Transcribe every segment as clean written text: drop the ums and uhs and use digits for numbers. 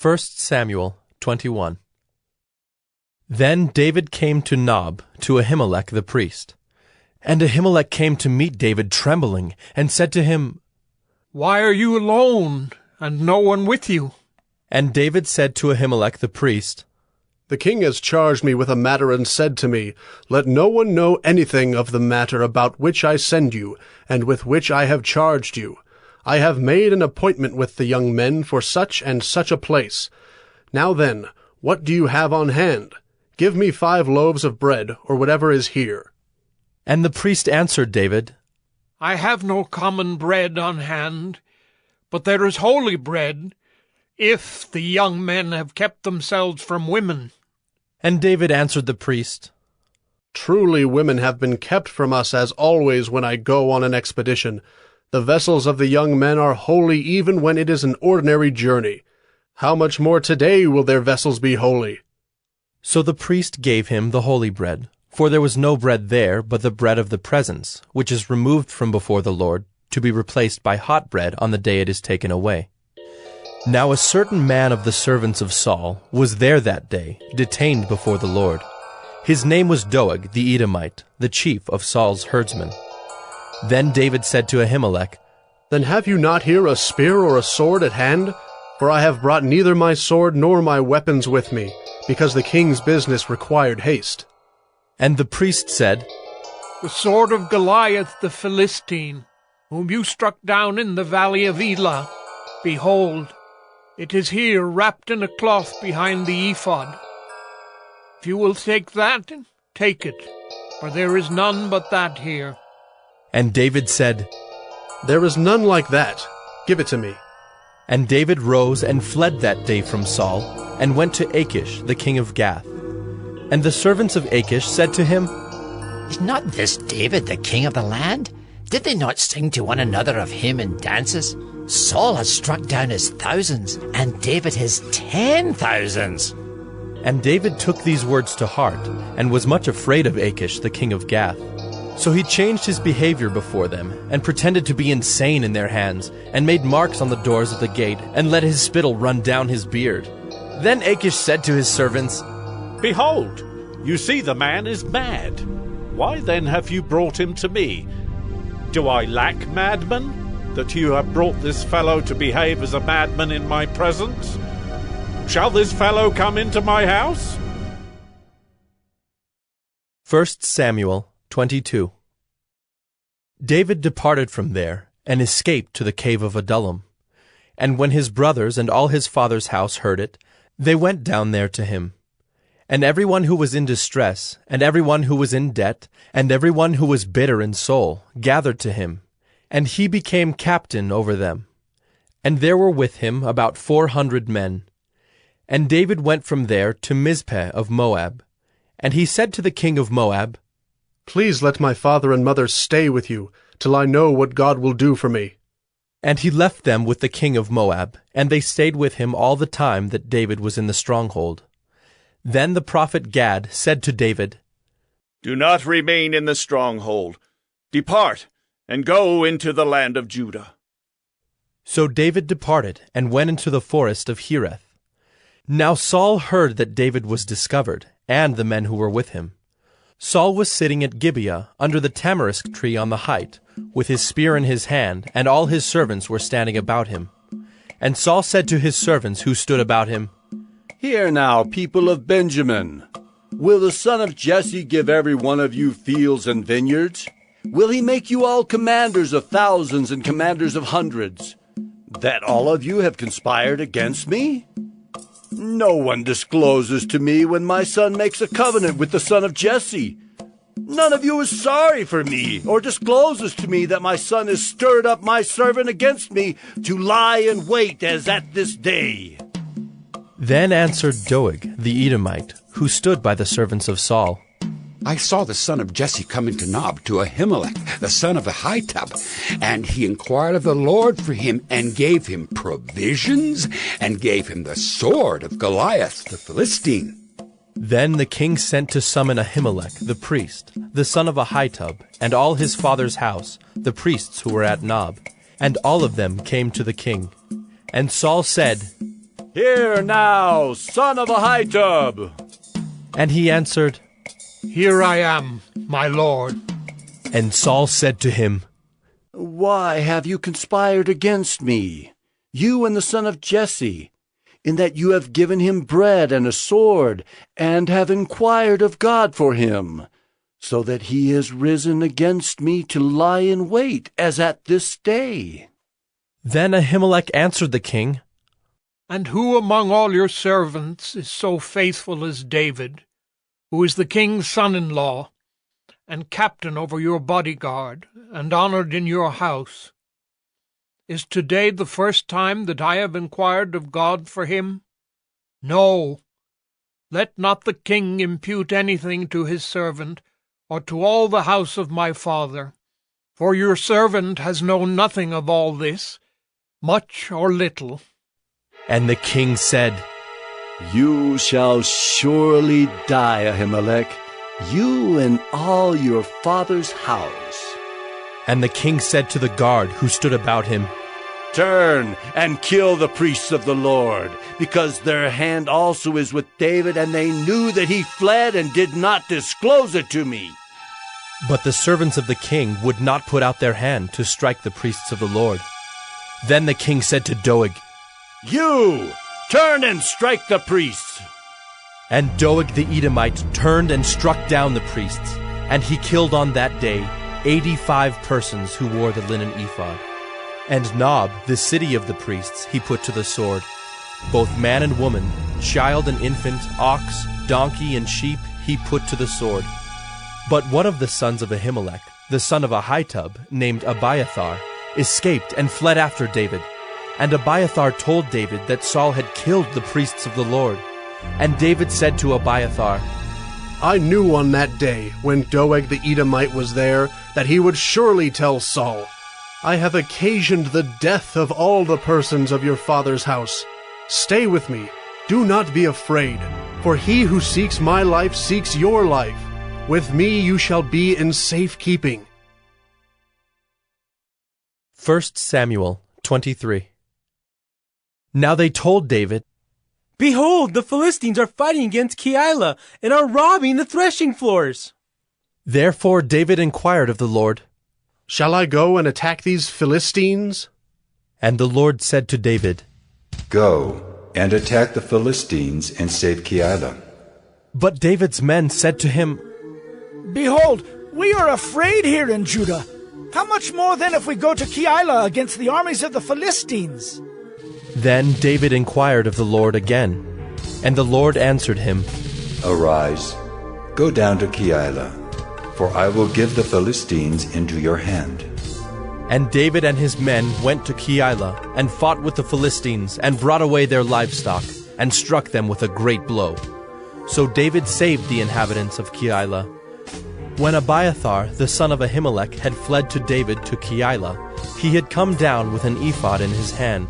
1 Samuel 21. Then David came to Nob, to Ahimelech the priest. And Ahimelech came to meet David trembling, and said to him, "Why are you alone, and no one with you?" And David said to Ahimelech the priest, The king has charged me with a matter and said to me, Let no one know anything of the matter about which I send you, and with which I have charged you. I have made an appointment with the young men for such and such a place. Now then, what do you have on hand? Give me 5 loaves of bread, or whatever is here. And the priest answered David, "I have no common bread on hand, but there is holy bread, if the young men have kept themselves from women." And David answered the priest, Truly women have been kept from us as always when I go on an expedition. The vessels of the young men are holy even when it is an ordinary journey. How much more today will their vessels be holy? So the priest gave him the holy bread, for there was no bread there but the bread of the presence, which is removed from before the Lord, to be replaced by hot bread on the day it is taken away. Now a certain man of the servants of Saul was there that day, detained before the Lord. His name was Doeg the Edomite, the chief of Saul's herdsmen. Then David said to Ahimelech, Then have you not here a spear or a sword at hand? For I have brought neither my sword nor my weapons with me, because the king's business required haste. And the priest said, "The sword of Goliath the Philistine, whom you struck down in the valley of Elah, behold, it is here wrapped in a cloth behind the ephod. If you will take that, take it, for there is none but that here." And David said, There is none like that. Give it to me. And David rose and fled that day from Saul, and went to Achish the king of Gath. And the servants of Achish said to him, Is not this David the king of the land? Did they not sing to one another of him in dances? Saul has struck down his thousands, and David his 10,000s. And David took these words to heart, and was much afraid of Achish the king of Gath. So he changed his behavior before them, and pretended to be insane in their hands, and made marks on the doors of the gate, and let his spittle run down his beard. Then Achish said to his servants, Behold, you see the man is mad. Why then have you brought him to me? Do I lack madmen, that you have brought this fellow to behave as a madman in my presence? Shall this fellow come into my house? 1 Samuel 22. David departed from there, and escaped to the cave of Adullam. And when his brothers and all his father's house heard it, they went down there to him. And everyone who was in distress, and everyone who was in debt, and everyone who was bitter in soul, gathered to him, and he became captain over them. And there were with him about 400 men. And David went from there to Mizpeh of Moab. And he said to the king of Moab, Please let my father and mother stay with you, till I know what God will do for me. And he left them with the king of Moab, and they stayed with him all the time that David was in the stronghold. Then the prophet Gad said to David, Do not remain in the stronghold. Depart, and go into the land of Judah. So David departed, and went into the forest of Hereth. Now Saul heard that David was discovered, and the men who were with him. Saul was sitting at Gibeah, under the tamarisk tree on the height, with his spear in his hand, and all his servants were standing about him. And Saul said to his servants who stood about him, Hear now, people of Benjamin. Will the son of Jesse give every one of you fields and vineyards? Will he make you all commanders of thousands and commanders of hundreds, that all of you have conspired against me? No one discloses to me when my son makes a covenant with the son of Jesse. None of you is sorry for me, or discloses to me that my son has stirred up my servant against me to lie in wait as at this day. Then answered Doeg the Edomite, who stood by the servants of Saul, I saw the son of Jesse come into Nob to Ahimelech, the son of Ahitub, and he inquired of the Lord for him, and gave him provisions, and gave him the sword of Goliath the Philistine. Then the king sent to summon Ahimelech the priest, the son of Ahitub, and all his father's house, the priests who were at Nob, and all of them came to the king. And Saul said, Hear now, son of Ahitub. And he answered, Here I am, my lord. And Saul said to him, Why have you conspired against me, you and the son of Jesse, in that you have given him bread and a sword, and have inquired of God for him, so that he is risen against me to lie in wait, as at this day? Then Ahimelech answered the king, And who among all your servants is so faithful as David, who is the king's son-in-law, and captain over your bodyguard, and honored in your house? Is today the first time that I have inquired of God for him? No. Let not the king impute anything to his servant, or to all the house of my father, for your servant has known nothing of all this, much or little. And the king said, You shall surely die, Ahimelech, you and all your father's house. And the king said to the guard who stood about him, Turn and kill the priests of the Lord, because their hand also is with David, and they knew that he fled and did not disclose it to me. But the servants of the king would not put out their hand to strike the priests of the Lord. Then the king said to Doeg, You, turn and strike the priests. And Doeg the Edomite turned and struck down the priests, and he killed on that day 85 persons who wore the linen ephod. And Nob, the city of the priests, he put to the sword, both man and woman, child and infant, ox, donkey, and sheep he put to the sword. But one of the sons of Ahimelech, the son of Ahitub, named Abiathar, escaped and fled after David. And Abiathar told David that Saul had killed the priests of the Lord. And David said to Abiathar, I knew on that day, when Doeg the Edomite was there, that he would surely tell Saul, I have occasioned the death of all the persons of your father's house. Stay with me, do not be afraid, for he who seeks my life seeks your life. With me you shall be in safe keeping. 1 Samuel 23. Now they told David, Behold, the Philistines are fighting against Keilah and are robbing the threshing floors. Therefore David inquired of the Lord, Shall I go and attack these Philistines? And the Lord said to David, Go and attack the Philistines and save Keilah. But David's men said to him, Behold, we are afraid here in Judah. How much more then if we go to Keilah against the armies of the Philistines? Then David inquired of the Lord again, and the Lord answered him, Arise, go down to Keilah, for I will give the Philistines into your hand. And David and his men went to Keilah, and fought with the Philistines, and brought away their livestock, and struck them with a great blow. So David saved the inhabitants of Keilah. When Abiathar, the son of Ahimelech, had fled to David to Keilah, he had come down with an ephod in his hand.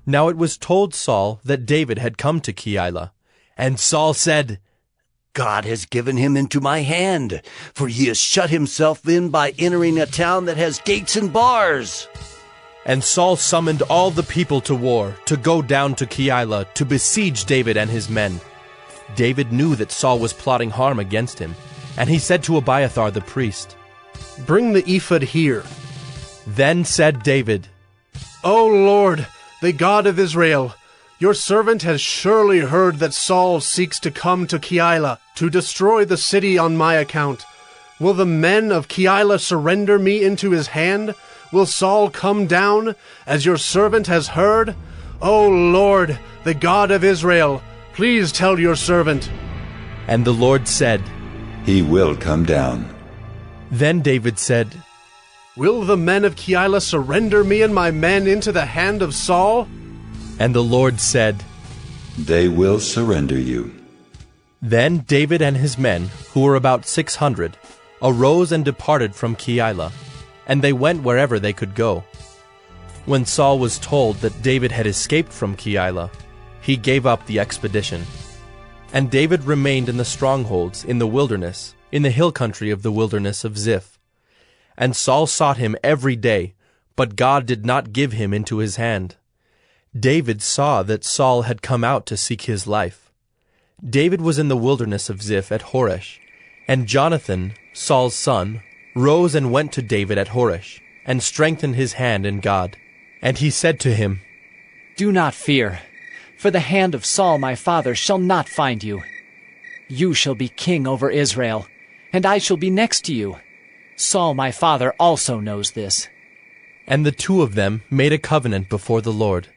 Now it was told Saul that David had come to Keilah, and Saul said, God has given him into my hand, for he has shut himself in by entering a town that has gates and bars. And Saul summoned all the people to war, to go down to Keilah, to besiege David and his men. David knew that Saul was plotting harm against him, and he said to Abiathar the priest, Bring the ephod here. Then said David, O Lord, the God of Israel, your servant has surely heard that Saul seeks to come to Keilah, to destroy the city on my account. Will the men of Keilah surrender me into his hand? Will Saul come down, as your servant has heard? O Lord, the God of Israel, please tell your servant. And the Lord said, He will come down. Then David said, Will the men of Keilah surrender me and my men into the hand of Saul? And the Lord said, They will surrender you. Then David and his men, who were about 600, arose and departed from Keilah, and they went wherever they could go. When Saul was told that David had escaped from Keilah, he gave up the expedition. And David remained in the strongholds in the wilderness, in the hill country of the wilderness of Ziph. And Saul sought him every day, but God did not give him into his hand. David saw that Saul had come out to seek his life. David was in the wilderness of Ziph at Horesh, and Jonathan, Saul's son, rose and went to David at Horesh, and strengthened his hand in God. And he said to him, Do not fear, for the hand of Saul my father shall not find you. You shall be king over Israel, and I shall be next to you. Saul my father also knows this. And the two of them made a covenant before the Lord.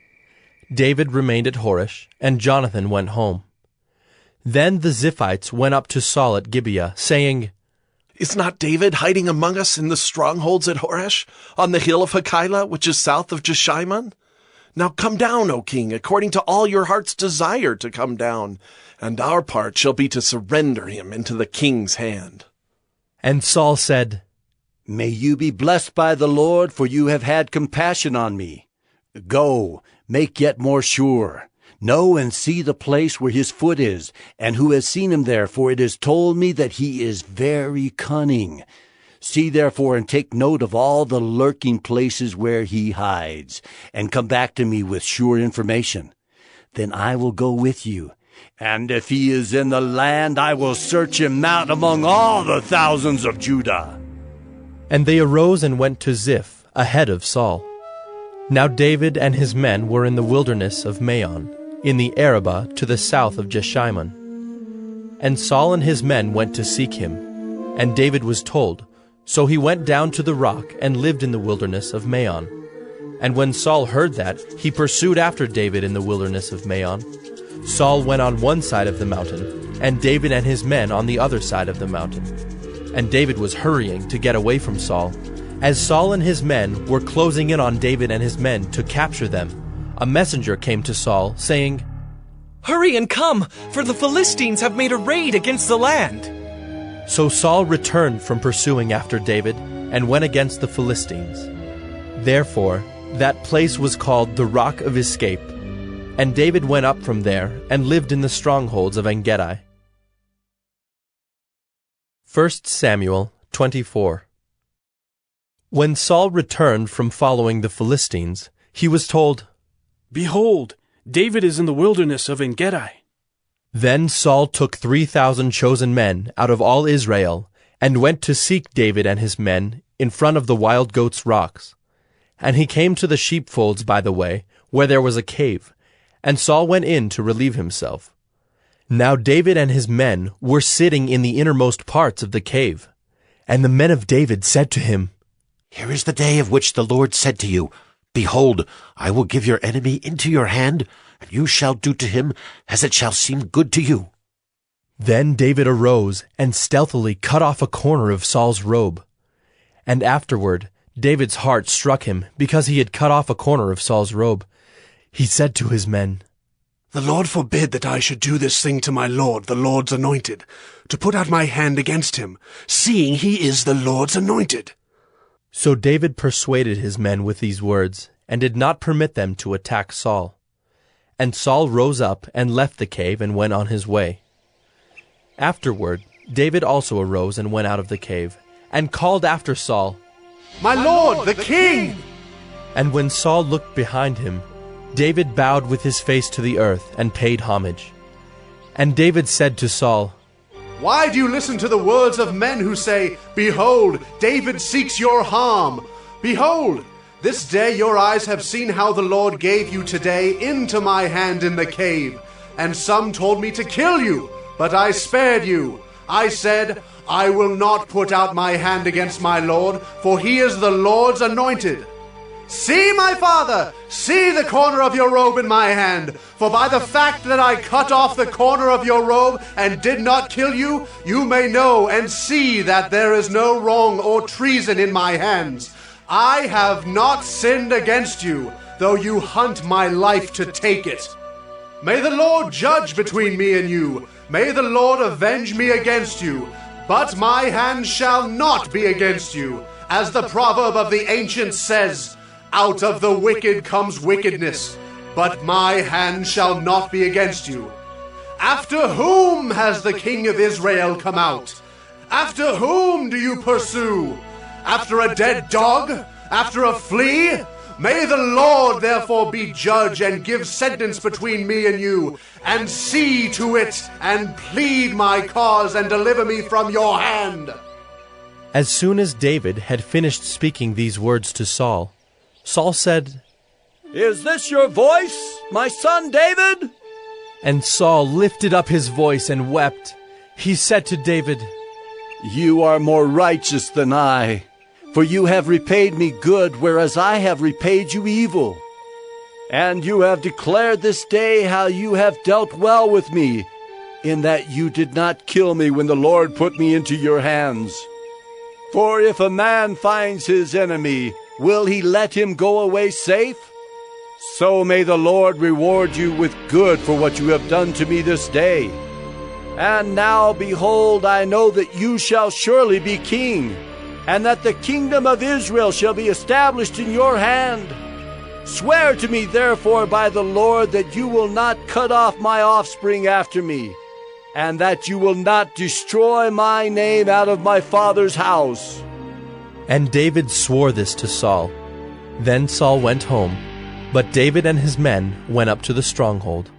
David remained at Horesh, and Jonathan went home. Then the Ziphites went up to Saul at Gibeah, saying, Is not David hiding among us in the strongholds at Horesh, on the hill of Hachilah, which is south of Jeshimon? Now come down, O king, according to all your heart's desire to come down, and our part shall be to surrender him into the king's hand. And Saul said, May you be blessed by the Lord, for you have had compassion on me. Go, make yet more sure. Know and see the place where his foot is, and who has seen him there, for it is told me that he is very cunning. See therefore and take note of all the lurking places where he hides, and come back to me with sure information. Then I will go with you, and if he is in the land, I will search him out among all the thousands of Judah. And they arose and went to Ziph, ahead of Saul. Now David and his men were in the wilderness of Maon, in the Arabah to the south of Jeshimon. And Saul and his men went to seek him, and David was told. So he went down to the rock and lived in the wilderness of Maon. And when Saul heard that, he pursued after David in the wilderness of Maon. Saul went on one side of the mountain, and David and his men on the other side of the mountain. And David was hurrying to get away from Saul. As Saul and his men were closing in on David and his men to capture them, a messenger came to Saul, saying, Hurry and come, for the Philistines have made a raid against the land. So Saul returned from pursuing after David, and went against the Philistines. Therefore that place was called the Rock of Escape. And David went up from there, and lived in the strongholds of En-gedi. 1 Samuel 24. When Saul returned from following the Philistines, he was told, Behold, David is in the wilderness of En-gedi. Then Saul took 3,000 chosen men out of all Israel, and went to seek David and his men in front of the wild goats' rocks. And he came to the sheepfolds by the way, where there was a cave, and Saul went in to relieve himself. Now David and his men were sitting in the innermost parts of the cave. And the men of David said to him, Here is the day of which the Lord said to you, Behold, I will give your enemy into your hand, and you shall do to him as it shall seem good to you. Then David arose and stealthily cut off a corner of Saul's robe. And afterward David's heart struck him because he had cut off a corner of Saul's robe. He said to his men, The Lord forbid that I should do this thing to my Lord, the Lord's anointed, to put out my hand against him, seeing he is the Lord's anointed. So David persuaded his men with these words, and did not permit them to attack Saul. And Saul rose up and left the cave and went on his way. Afterward David also arose and went out of the cave, and called after Saul, My Lord, the king! And when Saul looked behind him, David bowed with his face to the earth and paid homage. And David said to Saul, Why do you listen to the words of men who say, Behold, David seeks your harm? Behold, this day your eyes have seen how the Lord gave you today into my hand in the cave. And some told me to kill you, but I spared you. I said, I will not put out my hand against my Lord, for he is the Lord's anointed. See, my father, see the corner of your robe in my hand. For by the fact that I cut off the corner of your robe and did not kill you, you may know and see that there is no wrong or treason in my hands. I have not sinned against you, though you hunt my life to take it. May the Lord judge between me and you. May the Lord avenge me against you. But my hand shall not be against you. As the proverb of the ancients says, Out of the wicked comes wickedness, but my hand shall not be against you. After whom has the king of Israel come out? After whom do you pursue? After a dead dog? After a flea? May the Lord therefore be judge and give sentence between me and you, and see to it, and plead my cause, and deliver me from your hand. As soon as David had finished speaking these words to Saul, Saul said, Is this your voice, my son David? And Saul lifted up his voice and wept. He said to David, You are more righteous than I, for you have repaid me good, whereas I have repaid you evil. And you have declared this day how you have dealt well with me, in that you did not kill me when the Lord put me into your hands. For if a man finds his enemy, will he let him go away safe? So may the Lord reward you with good for what you have done to me this day. And now, behold, I know that you shall surely be king, and that the kingdom of Israel shall be established in your hand. Swear to me, therefore, by the Lord, that you will not cut off my offspring after me, and that you will not destroy my name out of my father's house. And David swore this to Saul. Then Saul went home, but David and his men went up to the stronghold.